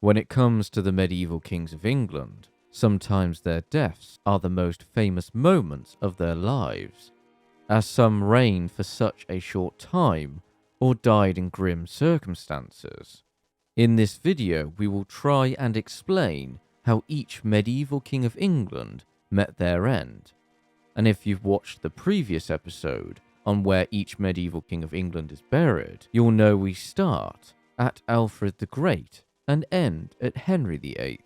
When it comes to the medieval kings of England, sometimes their deaths are the most famous moments of their lives, as some reigned for such a short time or died in grim circumstances. In this video, we will try and explain how each medieval king of England met their end. And if you've watched the previous episode on where each medieval king of England is buried, you'll know we start at Alfred the Great and end at Henry VIII.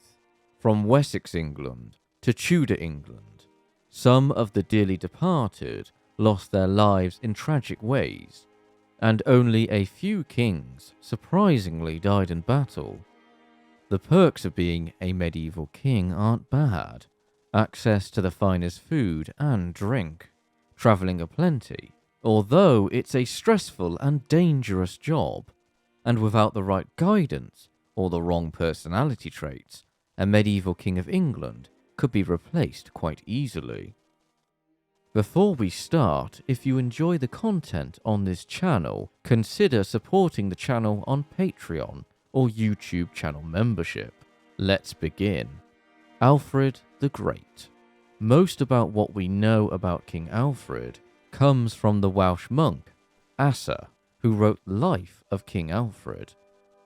From Wessex, England to Tudor England, some of the dearly departed lost their lives in tragic ways, and only a few kings surprisingly died in battle. The perks of being a medieval king aren't bad. Access to the finest food and drink, travelling aplenty, although it's a stressful and dangerous job, and without the right guidance or the wrong personality traits, a medieval king of England could be replaced quite easily. Before we start, if you enjoy the content on this channel, consider supporting the channel on Patreon or YouTube channel membership. Let's begin. Alfred the Great. Most about what we know about King Alfred comes from the Welsh monk Asa, who wrote Life of King Alfred,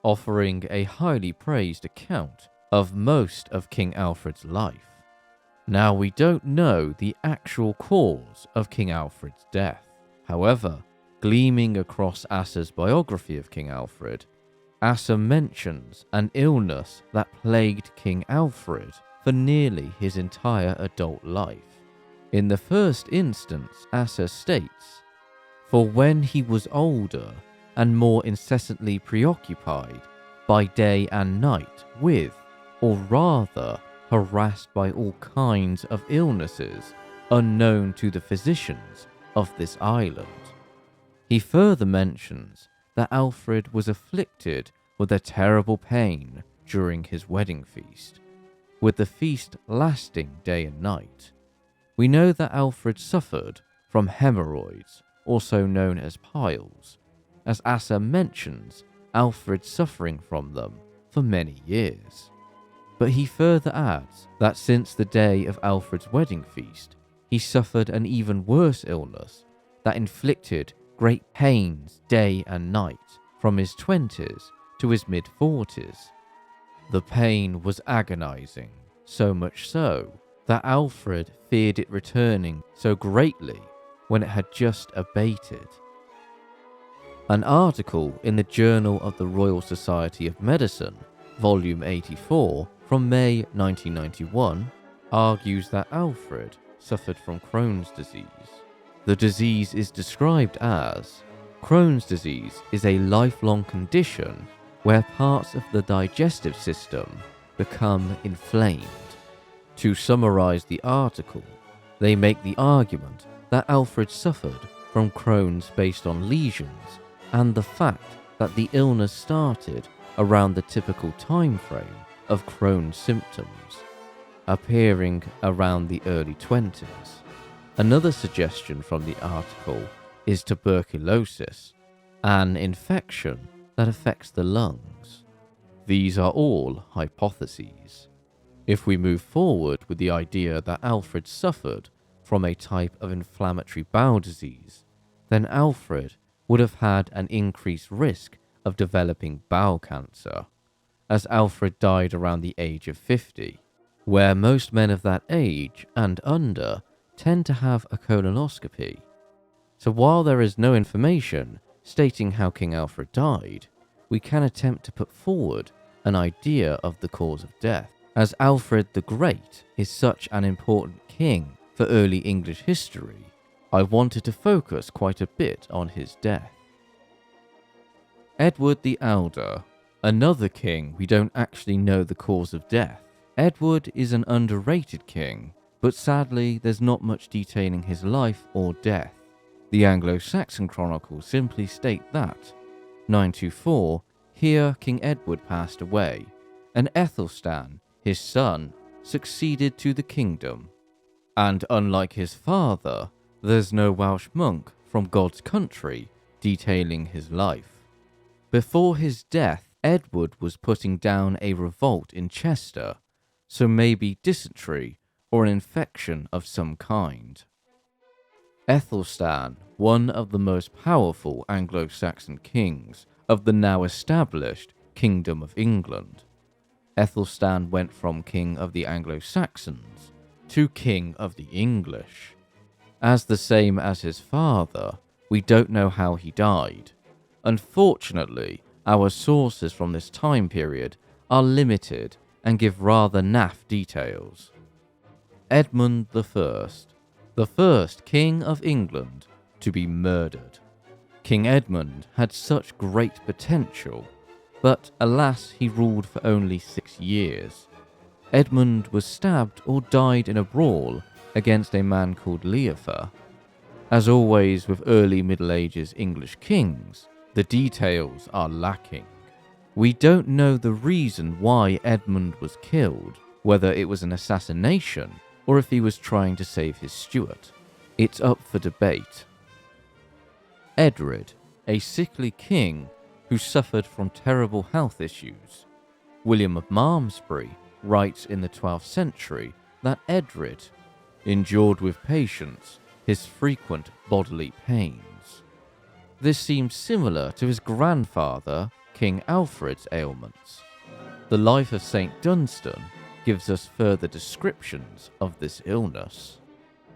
offering a highly praised account of most of King Alfred's life. Now, we don't know the actual cause of King Alfred's death. However, gleaming across Asa's biography of King Alfred, Asa mentions an illness that plagued King Alfred for nearly his entire adult life. In the first instance, Asa states, "For when he was older and more incessantly preoccupied by day and night with, or rather harassed by all kinds of illnesses unknown to the physicians of this island." He further mentions that Alfred was afflicted with a terrible pain during his wedding feast, with the feast lasting day and night. We know that Alfred suffered from hemorrhoids, also known as piles, as Asa mentions Alfred suffering from them for many years. But he further adds that since the day of Alfred's wedding feast, he suffered an even worse illness that inflicted great pains day and night from his 20s to his mid-40s. The pain was agonizing, so much so that Alfred feared it returning so greatly when it had just abated. An article in the Journal of the Royal Society of Medicine, Volume 84, from May 1991, argues that Alfred suffered from Crohn's disease. The disease is described as Crohn's disease is a lifelong condition where parts of the digestive system become inflamed. To summarize the article, they make the argument that Alfred suffered from Crohn's based on lesions and the fact that the illness started around the typical time frame of Crohn's symptoms, appearing around the early 20s. Another suggestion from the article is tuberculosis, an infection that affects the lungs. These are all hypotheses. If we move forward with the idea that Alfred suffered from a type of inflammatory bowel disease, then Alfred would have had an increased risk of developing bowel cancer, as Alfred died around the age of 50, where most men of that age and under tend to have a colonoscopy. So while there is no information stating how King Alfred died, we can attempt to put forward an idea of the cause of death. As Alfred the Great is such an important king for early English history, I wanted to focus quite a bit on his death. Edward the Elder, another king we don't actually know the cause of death. Edward is an underrated king, but sadly there's not much detailing his life or death. The Anglo-Saxon Chronicles simply state that, 924, here King Edward passed away, and Ethelstan, his son, succeeded to the kingdom. And unlike his father, there's no Welsh monk from God's country detailing his life. Before his death, Edward was putting down a revolt in Chester, so maybe dysentery or an infection of some kind. Aethelstan, one of the most powerful Anglo-Saxon kings of the now established Kingdom of England. Aethelstan went from king of the Anglo-Saxons to king of the English. As the same as his father, we don't know how he died. Unfortunately, our sources from this time period are limited and give rather naff details. Edmund I, the first king of England to be murdered. King Edmund had such great potential, but alas he ruled for only 6 years. Edmund was stabbed or died in a brawl against a man called Leoffer. As always with early Middle Ages English kings, the details are lacking. We don't know the reason why Edmund was killed, whether it was an assassination or if he was trying to save his steward. It's up for debate. Edred, a sickly king who suffered from terrible health issues. William of Malmesbury writes in the 12th century that Edred endured with patience his frequent bodily pains. This seems similar to his grandfather, King Alfred's ailments. The life of St. Dunstan gives us further descriptions of this illness.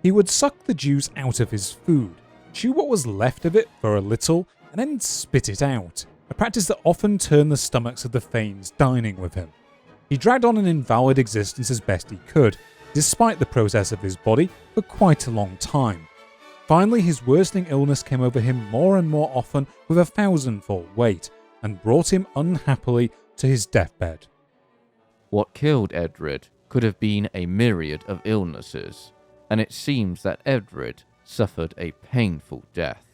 He would suck the juice out of his food, chew what was left of it for a little, and then spit it out, a practice that often turned the stomachs of the thanes dining with him. He dragged on an invalid existence as best he could, despite the process of his body, for quite a long time. Finally, his worsening illness came over him more and more often with 1,000-fold weight, and brought him unhappily to his deathbed. What killed Edred could have been a myriad of illnesses, and it seems that Edred suffered a painful death.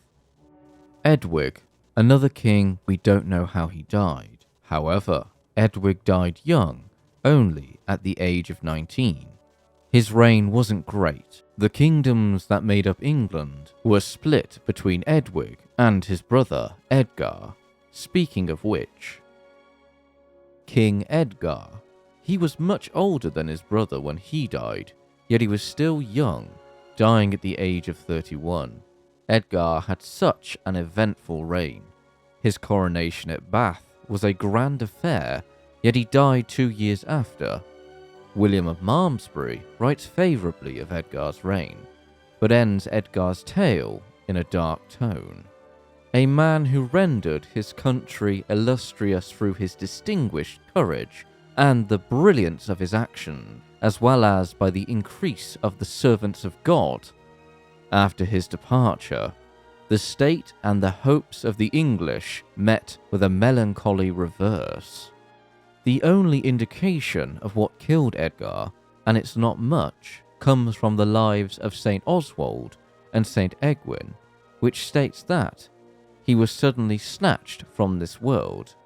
Edwig, another king, we don't know how he died. However, Edwig died young, only at the age of 19. His reign wasn't great. The kingdoms that made up England were split between Edwig and his brother Edgar. Speaking of which, King Edgar, he was much older than his brother when he died, yet he was still young, dying at the age of 31. Edgar had such an eventful reign. His coronation at Bath was a grand affair, yet he died 2 years after. William of Malmesbury writes favourably of Edgar's reign, but ends Edgar's tale in a dark tone. A man who rendered his country illustrious through his distinguished courage and the brilliance of his action, as well as by the increase of the servants of God. After his departure, the state and the hopes of the English met with a melancholy reverse. The only indication of what killed Edgar, and it's not much, comes from the lives of St. Oswald and St. Egwin, which states that he was suddenly snatched from this world.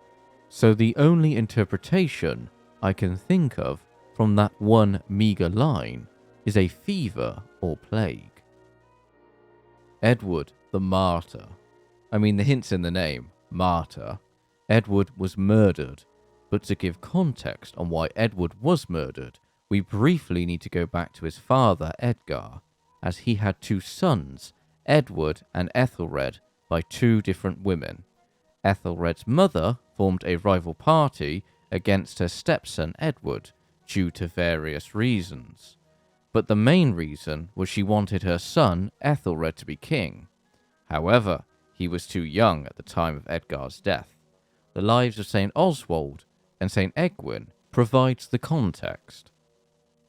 So the only interpretation I can think of from that one meagre line is a fever or plague. Edward the Martyr. I mean, the hint's in the name, martyr. Edward was murdered, but to give context on why Edward was murdered, we briefly need to go back to his father Edgar, as he had 2 sons, Edward and Ethelred, by 2 different women. Ethelred's mother formed a rival party against her stepson Edward, due to various reasons. But the main reason was she wanted her son Ethelred to be king. However, he was too young at the time of Edgar's death. The lives of St. Oswald and St. Egwin provides the context.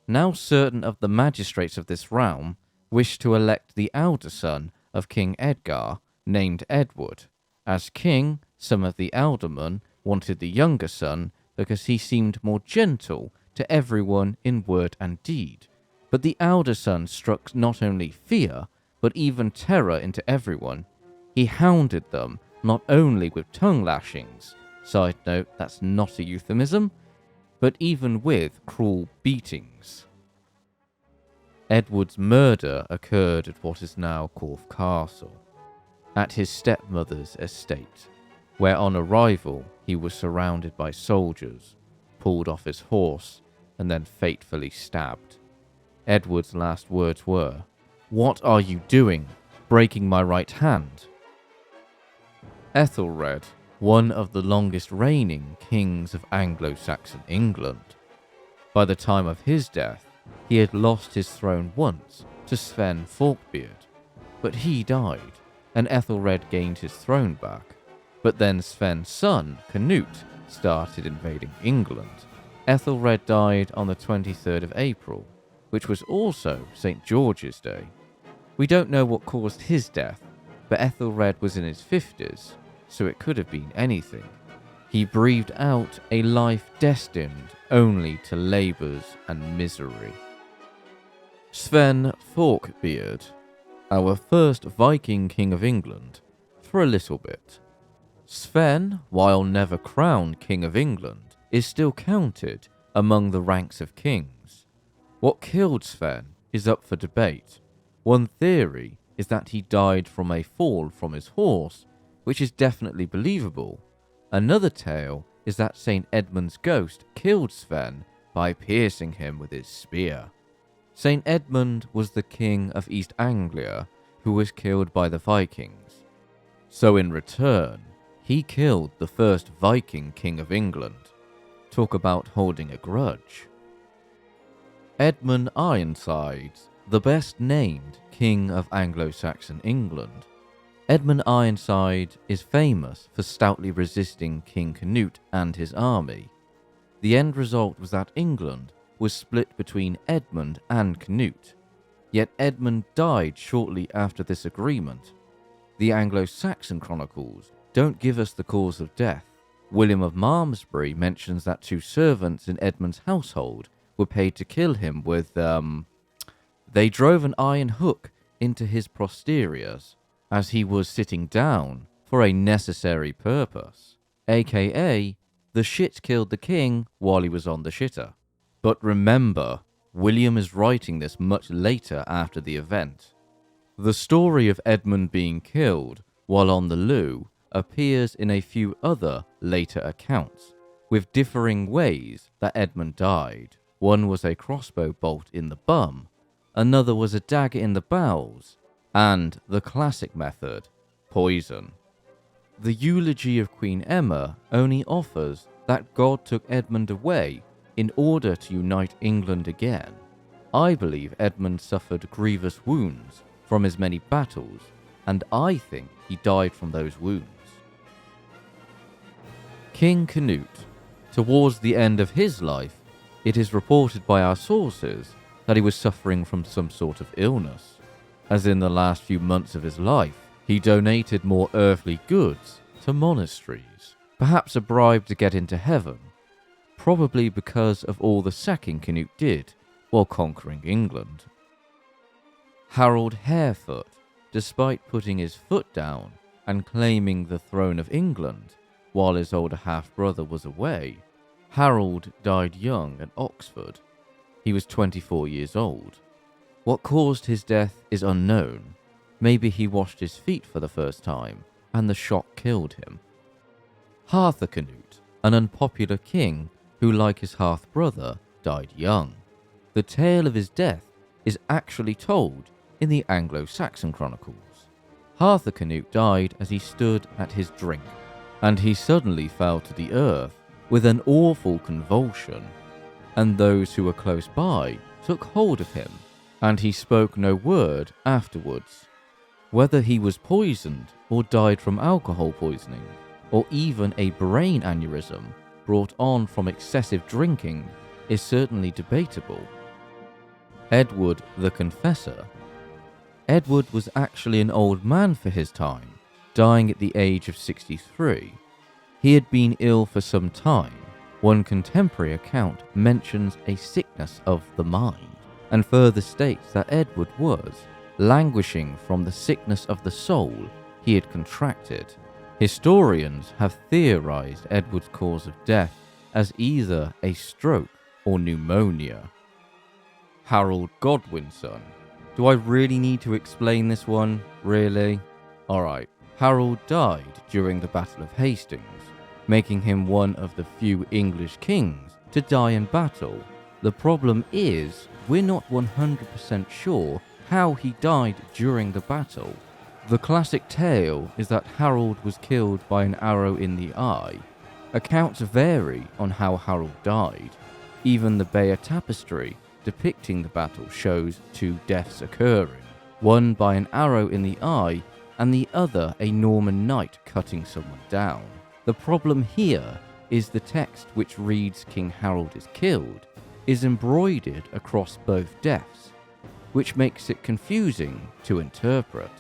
Now certain of the magistrates of this realm wished to elect the elder son of King Edgar, named Edward. As king, some of the aldermen wanted the younger son because he seemed more gentle to everyone in word and deed. But the elder son struck not only fear, but even terror into everyone. He hounded them not only with tongue lashings, side note, that's not a euphemism, but even with cruel beatings. Edward's murder occurred at what is now Corfe Castle, at his stepmother's estate. where on arrival he was surrounded by soldiers, pulled off his horse, and then fatefully stabbed. Edward's last words were, "What are you doing? Breaking my right hand?" Ethelred, one of the longest reigning kings of Anglo-Saxon England. By the time of his death, he had lost his throne once to Sven Forkbeard, but he died, and Ethelred gained his throne back. But then Sven's son, Cnut, started invading England. Ethelred died on the 23rd of April, which was also St. George's Day. We don't know what caused his death, but Ethelred was in his 50s, so it could have been anything. He breathed out a life destined only to labours and misery. Sven Forkbeard, our first Viking king of England, for a little bit. Sven, while never crowned king of England, is still counted among the ranks of kings. What killed Sven is up for debate. One theory is that he died from a fall from his horse, which is definitely believable. Another tale is that St. Edmund's ghost killed Sven by piercing him with his spear. St. Edmund was the king of East Anglia who was killed by the Vikings. So in return, he killed the first Viking king of England. Talk about holding a grudge. Edmund Ironsides, the best named king of Anglo-Saxon England. Edmund Ironside is famous for stoutly resisting King Cnut and his army. The end result was that England was split between Edmund and Cnut, yet Edmund died shortly after this agreement. The Anglo-Saxon Chronicles don't give us the cause of death. William of Malmesbury mentions that 2 servants in Edmund's household were paid to kill him with, they drove an iron hook into his posteriors as he was sitting down for a necessary purpose, aka the shit killed the king while he was on the shitter. But remember, William is writing this much later after the event. The story of Edmund being killed while on the loo appears in a few other later accounts, with differing ways that Edmund died. One was a crossbow bolt in the bum, another was a dagger in the bowels, and the classic method, poison. The eulogy of Queen Emma only offers that God took Edmund away in order to unite England again. I believe Edmund suffered grievous wounds from his many battles, and I think he died from those wounds. King Cnut. Towards the end of his life, it is reported by our sources that he was suffering from some sort of illness. As in the last few months of his life, he donated more earthly goods to monasteries, perhaps a bribe to get into heaven, probably because of all the sacking Cnut did while conquering England. Harold Harefoot, despite putting his foot down and claiming the throne of England while his older half-brother was away, Harold died young at Oxford. He was 24 years old. What caused his death is unknown. Maybe he washed his feet for the first time, and the shock killed him. Harthacnut, an unpopular king who, like his half-brother, died young. The tale of his death is actually told in the Anglo-Saxon Chronicles. Harthacnut died as he stood at his drink, and he suddenly fell to the earth with an awful convulsion, and those who were close by took hold of him, and he spoke no word afterwards. Whether he was poisoned or died from alcohol poisoning, or even a brain aneurysm brought on from excessive drinking, is certainly debatable. Edward the Confessor. Edward was actually an old man for his time, dying at the age of 63. He had been ill for some time. One contemporary account mentions a sickness of the mind, and further states that Edward was languishing from the sickness of the soul he had contracted. Historians have theorized Edward's cause of death as either a stroke or pneumonia. Harold Godwinson. Do I really need to explain this one? Really? Alright. Harold died during the Battle of Hastings, making him one of the few English kings to die in battle. The problem is, we're not 100% sure how he died during the battle. The classic tale is that Harold was killed by an arrow in the eye. Accounts vary on how Harold died. Even the Bayeux Tapestry depicting the battle shows two deaths occurring, one by an arrow in the eye and the other a Norman knight cutting someone down. The problem here is the text which reads King Harold is killed is embroidered across both deaths, which makes it confusing to interpret.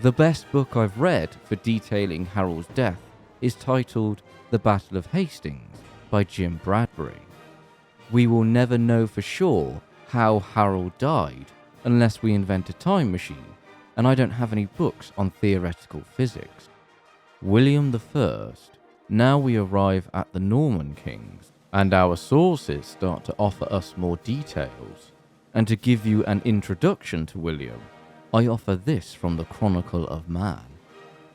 The best book I've read for detailing Harold's death is titled The Battle of Hastings by Jim Bradbury. We will never know for sure how Harold died unless we invent a time machine, and I don't have any books on theoretical physics. William I. Now we arrive at the Norman kings, and our sources start to offer us more details. And to give you an introduction to William, I offer this from the Chronicle of Man.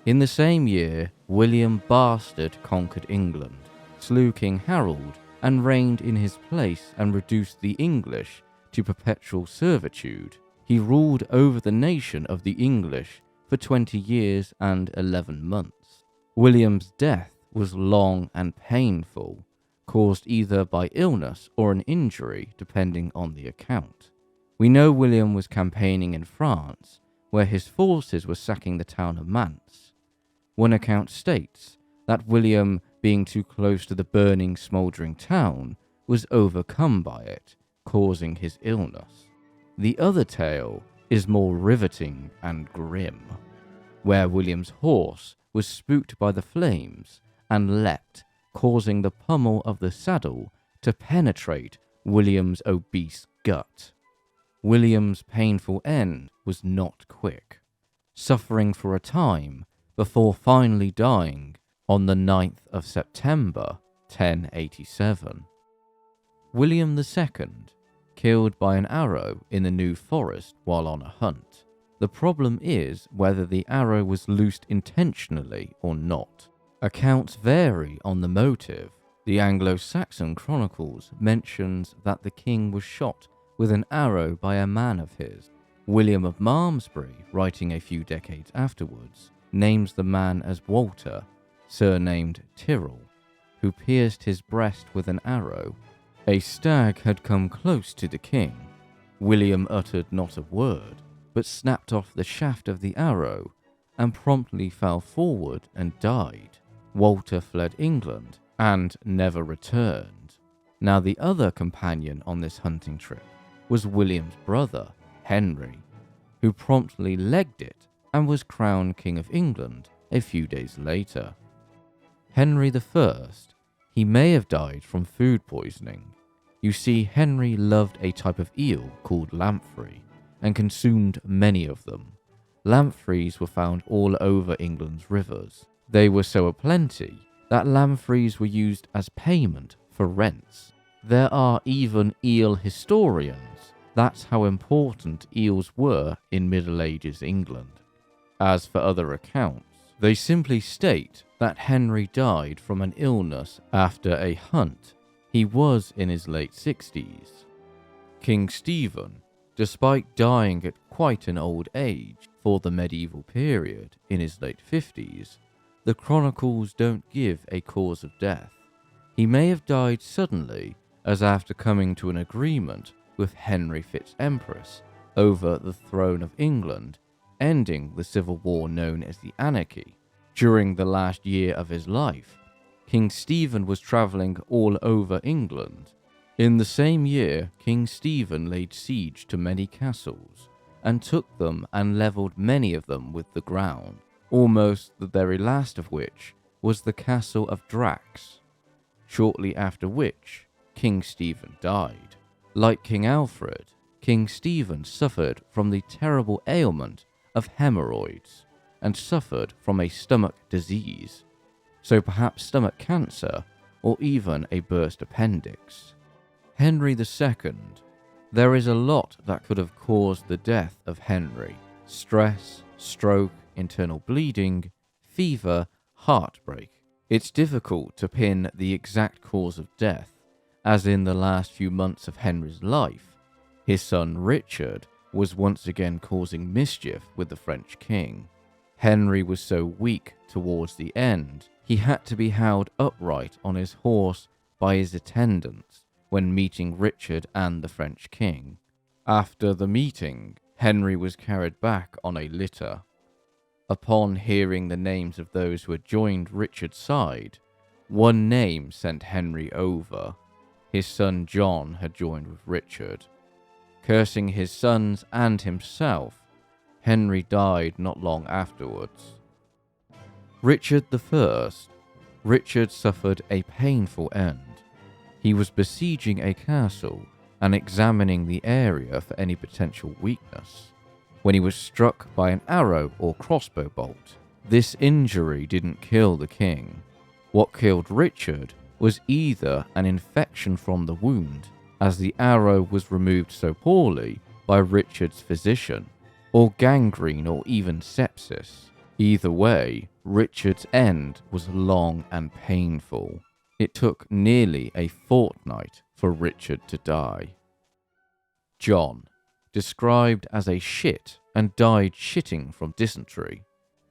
In the same year, William Bastard conquered England, slew King Harold, and reigned in his place and reduced the English to perpetual servitude. He ruled over the nation of the English for 20 years and 11 months. William's death was long and painful, caused either by illness or an injury, depending on the account. We know William was campaigning in France, where his forces were sacking the town of Mantes. One account states that William, being too close to the burning, smouldering town, was overcome by it, causing his illness. The other tale is more riveting and grim, where William's horse was spooked by the flames and leapt, causing the pommel of the saddle to penetrate William's obese gut. William's painful end was not quick, suffering for a time before finally dying on the 9th of September, 1087. William II, killed by an arrow in the New Forest while on a hunt. The problem is whether the arrow was loosed intentionally or not. Accounts vary on the motive. The Anglo-Saxon Chronicles mentions that the king was shot with an arrow by a man of his. William of Malmesbury, writing a few decades afterwards, names the man as Walter, surnamed Tyrrell, who pierced his breast with an arrow. A stag had come close to the king. William uttered not a word, but snapped off the shaft of the arrow and promptly fell forward and died. Walter fled England and never returned. Now the other companion on this hunting trip was William's brother, Henry, who promptly legged it and was crowned King of England a few days later. Henry I, he may have died from food poisoning. You see, Henry loved a type of eel called lamprey and consumed many of them. Lampreys were found all over England's rivers. They were so aplenty that lampreys were used as payment for rents. There are even eel historians. That's how important eels were in Middle Ages England. As for other accounts, they simply state that Henry died from an illness after a hunt. He was in his late 60s. King Stephen, despite dying at quite an old age for the medieval period in his late 50s, the chronicles don't give a cause of death. He may have died suddenly, as after coming to an agreement with Henry Fitz-Empress over the throne of England, ending the civil war known as the Anarchy. During the last year of his life, King Stephen was travelling all over England. In the same year, King Stephen laid siege to many castles, and took them and levelled many of them with the ground, almost the very last of which was the castle of Drax, shortly after which King Stephen died. Like King Alfred, King Stephen suffered from the terrible ailment of hemorrhoids, and suffered from a stomach disease, so perhaps stomach cancer or even a burst appendix. Henry II. There is a lot that could have caused the death of Henry: stress, stroke, internal bleeding, fever, heartbreak. It's difficult to pin the exact cause of death, as in the last few months of Henry's life, his son Richard was once again causing mischief with the French king. Henry was so weak towards the end, he had to be held upright on his horse by his attendants when meeting Richard and the French king. After the meeting, Henry was carried back on a litter. Upon hearing the names of those who had joined Richard's side, one name sent Henry over. His son John had joined with Richard. Cursing his sons and himself, Henry died not long afterwards. Richard I. Richard suffered a painful end. He was besieging a castle and examining the area for any potential weakness when he was struck by an arrow or crossbow bolt. This injury didn't kill the king. What killed Richard was either an infection from the wound, as the arrow was removed so poorly by Richard's physician, or gangrene or even sepsis. Either way, Richard's end was long and painful. It took nearly a fortnight for Richard to die. John, described as a shit and died shitting from dysentery.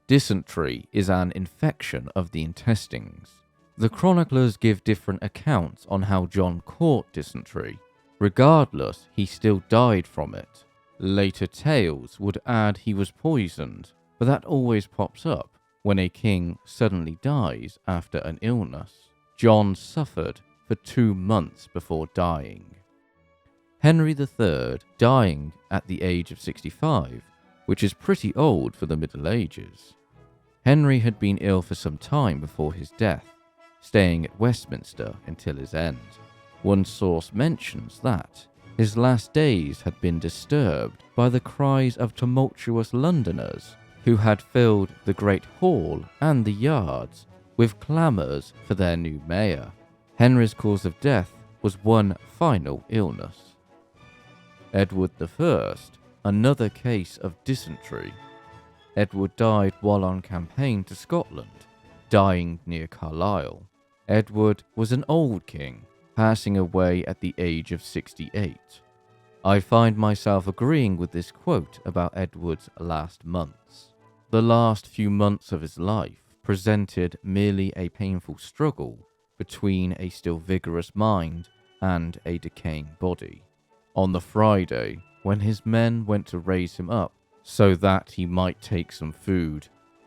Dysentery is an infection of the intestines. The chroniclers give different accounts on how John caught dysentery. Regardless, he still died from it. Later tales would add he was poisoned, but that always pops up when a king suddenly dies after an illness. John suffered for 2 months before dying. Henry III dying at the age of 65, which is pretty old for the Middle Ages. Henry had been ill for some time before his death, staying at Westminster until his end. One source mentions that his last days had been disturbed by the cries of tumultuous Londoners who had filled the Great Hall and the yards with clamours for their new mayor. Henry's cause of death was one final illness. Edward I, another case of dysentery. Edward died while on campaign to Scotland, dying near Carlisle. Edward was an old king, passing away at the age of 68. I find myself agreeing with this quote about Edward's last months. The last few months of his life presented merely a painful struggle between a still vigorous mind and a decaying body. On the Friday, when his men went to raise him up so that he might take some food,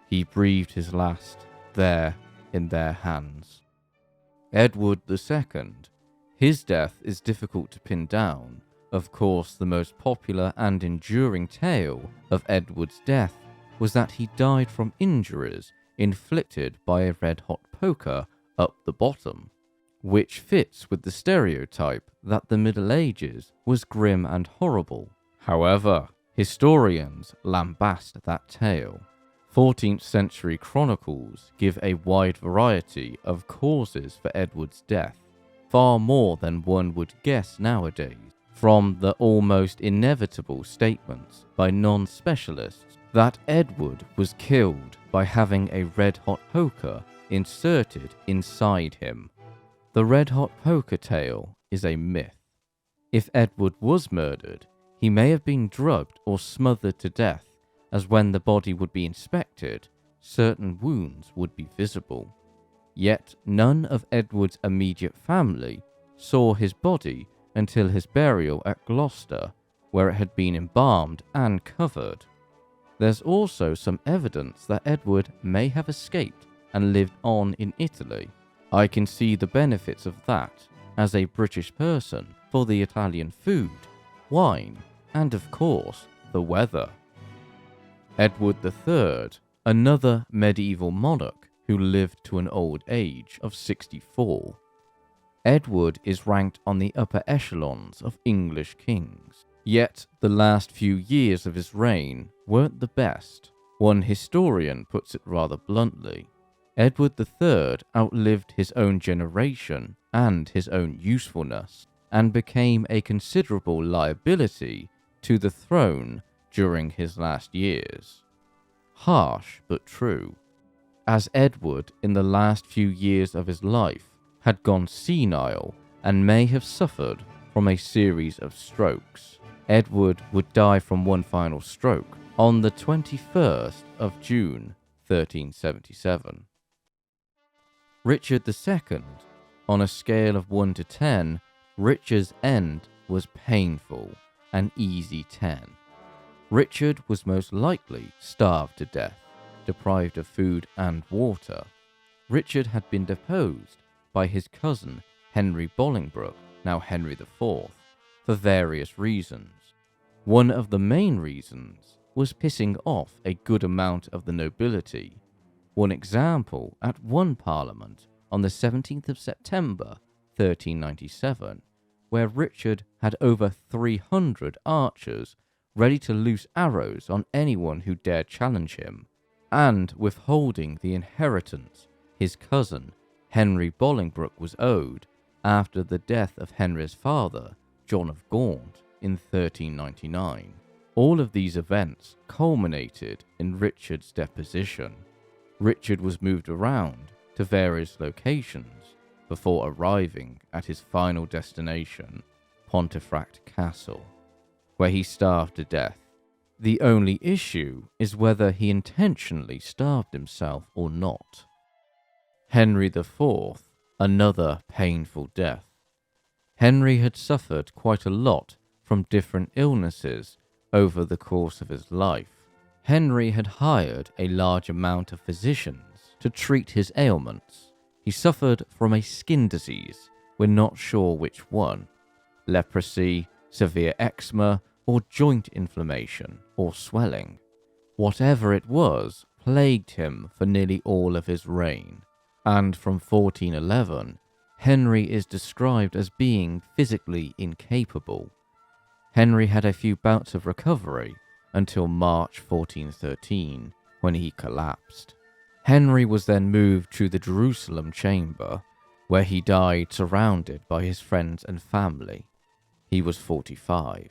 he breathed his last there in their hands. Edward II. His death is difficult to pin down. Of course, the most popular and enduring tale of Edward's death was that he died from injuries inflicted by a red-hot poker up the bottom, which fits with the stereotype that the Middle Ages was grim and horrible. However, historians lambast that tale. 14th century chronicles give a wide variety of causes for Edward's death, far more than one would guess nowadays, from the almost inevitable statements by non-specialists that Edward was killed by having a red-hot poker inserted inside him. The red-hot poker tale is a myth. If Edward was murdered, he may have been drugged or smothered to death, as when the body would be inspected, certain wounds would be visible. Yet none of Edward's immediate family saw his body until his burial at Gloucester, where it had been embalmed and covered. There's also some evidence that Edward may have escaped and lived on in Italy. I can see the benefits of that as a British person for the Italian food, wine, and of course, the weather. Edward III, another medieval monarch who lived to an old age of 64. Edward is ranked on the upper echelons of English kings, yet the last few years of his reign weren't the best. One historian puts it rather bluntly. Edward III outlived his own generation and his own usefulness, and became a considerable liability to the throne during his last years. Harsh but true. as Edward, in the last few years of his life, had gone senile and may have suffered from a series of strokes. Edward would die from one final stroke on the 21st of June, 1377. Richard II, on a scale of 1 to 10, Richard's end was painful, an easy 10. Richard was most likely starved to death, deprived of food and water. Richard had been deposed by his cousin Henry Bolingbroke, now Henry IV, for various reasons. One of the main reasons was pissing off a good amount of the nobility. One example, at one parliament on the 17th of September 1397, where Richard had over 300 archers ready to loose arrows on anyone who dared challenge him, and withholding the inheritance his cousin Henry Bolingbroke was owed after the death of Henry's father, John of Gaunt, in 1399. All of these events culminated in Richard's deposition. Richard was moved around to various locations before arriving at his final destination, Pontefract Castle, where he starved to death. The only issue is whether he intentionally starved himself or not. Henry IV, another painful death. Henry had suffered quite a lot from different illnesses over the course of his life. Henry had hired a large amount of physicians to treat his ailments. He suffered from a skin disease, we're not sure which one, leprosy, severe eczema, or joint inflammation or swelling. Whatever it was plagued him for nearly all of his reign, and from 1411, Henry is described as being physically incapable. Henry had a few bouts of recovery until March 1413, when he collapsed. Henry was then moved to the Jerusalem chamber, where he died surrounded by his friends and family. He was 45.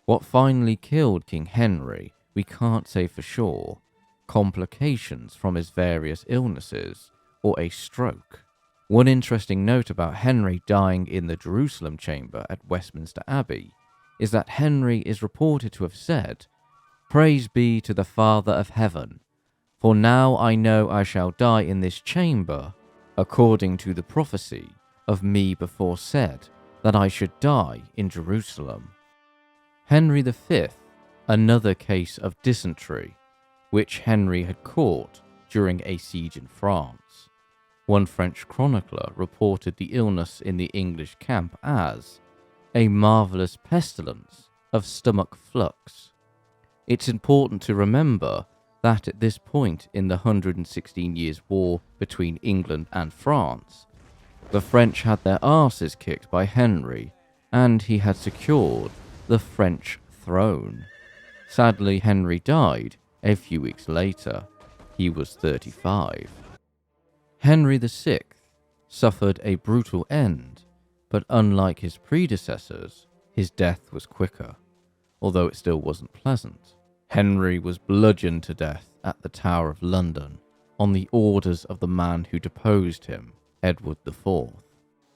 What finally killed King Henry, we can't say for sure. Complications from his various illnesses, or a stroke. One interesting note about Henry dying in the Jerusalem chamber at Westminster Abbey is that Henry is reported to have said, "Praise be to the Father of heaven, for now I know I shall die in this chamber, according to the prophecy of me before said, that I should die in Jerusalem." Henry V, another case of dysentery, which Henry had caught during a siege in France. One French chronicler reported the illness in the English camp as a marvellous pestilence of stomach flux. It's important to remember that at this point in the 116 Years' War between England and France, the French had their arses kicked by Henry, and he had secured the French throne. Sadly, Henry died a few weeks later. He was 35. Henry VI suffered a brutal end, but unlike his predecessors, his death was quicker, although it still wasn't pleasant. Henry was bludgeoned to death at the Tower of London on the orders of the man who deposed him, Edward IV.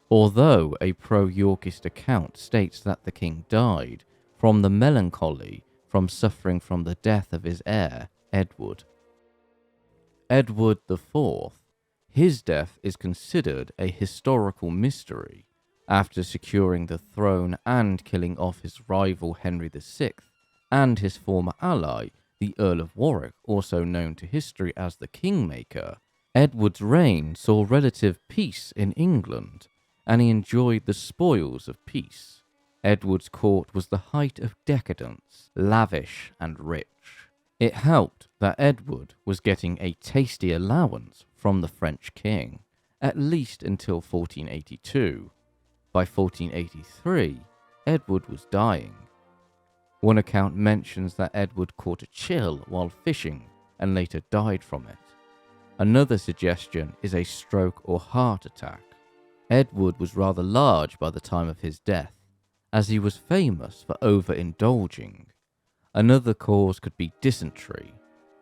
Although a pro-Yorkist account states that the king died from the melancholy from suffering from the death of his heir, Edward. Edward IV, his death is considered a historical mystery after securing the throne and killing off his rival Henry VI and his former ally, the Earl of Warwick, also known to history as the Kingmaker. Edward's reign saw relative peace in England, and he enjoyed the spoils of peace. Edward's court was the height of decadence, lavish and rich. It helped that Edward was getting a tasty allowance from the French king, at least until 1482. By 1483, Edward was dying. One account mentions that Edward caught a chill while fishing and later died from it. Another suggestion is a stroke or heart attack. Edward was rather large by the time of his death, as he was famous for overindulging. Another cause could be dysentery,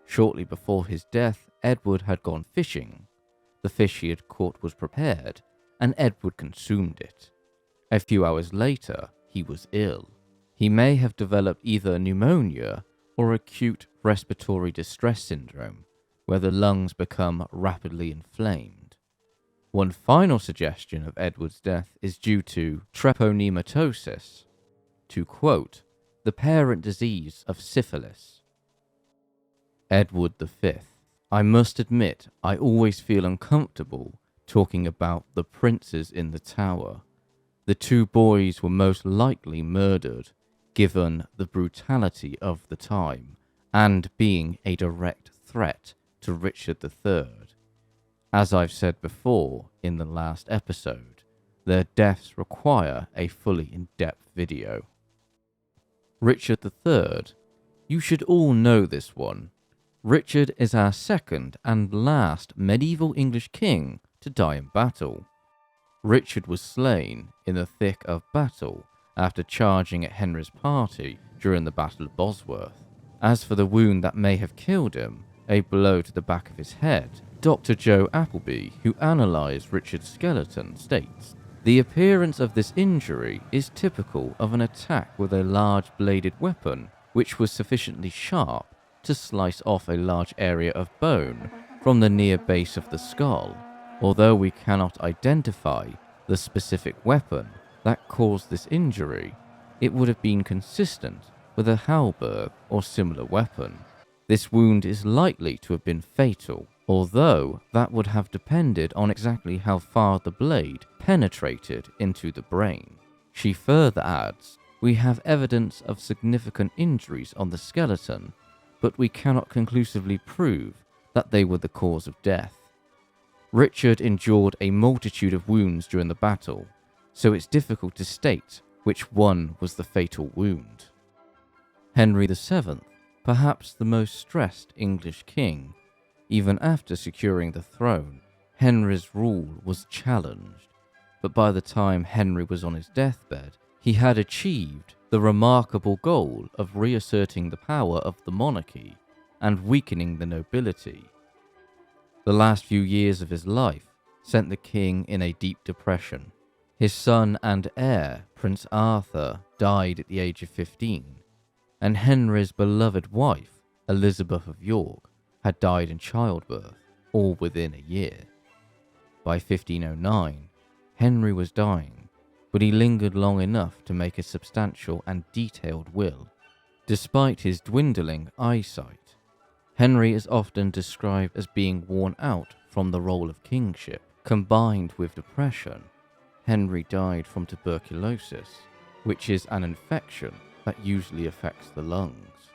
Shortly before his death, Edward had gone fishing. The fish he had caught was prepared, and Edward consumed it. A few hours later, he was ill. He may have developed either pneumonia or acute respiratory distress syndrome, where the lungs become rapidly inflamed. One final suggestion of Edward's death is due to treponematosis, to quote, the parent disease of syphilis. Edward V. I must admit, I always feel uncomfortable talking about the princes in the Tower. The two boys were most likely murdered, given the brutality of the time, and being a direct threat to Richard III. As I've said before in the last episode, their deaths require a fully in-depth video. Richard III. You should all know this one. Richard is our second and last medieval English king to die in battle. Richard was slain in the thick of battle after charging at Henry's party during the Battle of Bosworth. As for the wound that may have killed him, a blow to the back of his head, Dr. Joe Appleby, who analysed Richard's skeleton, states, the appearance of this injury is typical of an attack with a large bladed weapon which was sufficiently sharp to slice off a large area of bone from the near base of the skull. Although we cannot identify the specific weapon that caused this injury, it would have been consistent with a halberd or similar weapon. This wound is likely to have been fatal, although that would have depended on exactly how far the blade penetrated into the brain. She further adds, we have evidence of significant injuries on the skeleton, but we cannot conclusively prove that they were the cause of death. Richard endured a multitude of wounds during the battle, so it's difficult to state which one was the fatal wound. Henry VII, perhaps the most stressed English king, even after securing the throne, Henry's rule was challenged, but by the time Henry was on his deathbed, he had achieved the remarkable goal of reasserting the power of the monarchy and weakening the nobility. The last few years of his life sent the king in a deep depression. His son and heir, Prince Arthur, died at the age of 15, and Henry's beloved wife, Elizabeth of York, had died in childbirth, all within a year. By 1509, Henry was dying, but he lingered long enough to make a substantial and detailed will. Despite his dwindling eyesight, Henry is often described as being worn out from the role of kingship. Combined with depression, Henry died from tuberculosis, which is an infection that usually affects the lungs.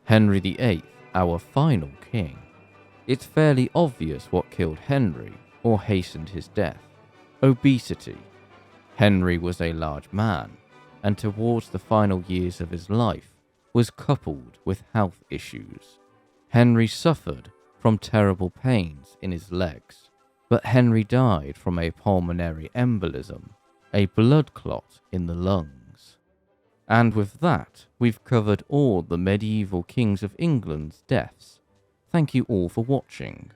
Henry VIII, our final king. It's fairly obvious what killed Henry, or hastened his death. Obesity. Henry was a large man, and towards the final years of his life was coupled with health issues. Henry suffered from terrible pains in his legs, but Henry died from a pulmonary embolism, a blood clot in the lungs. And with that, we've covered all the medieval kings of England's deaths. Thank you all for watching.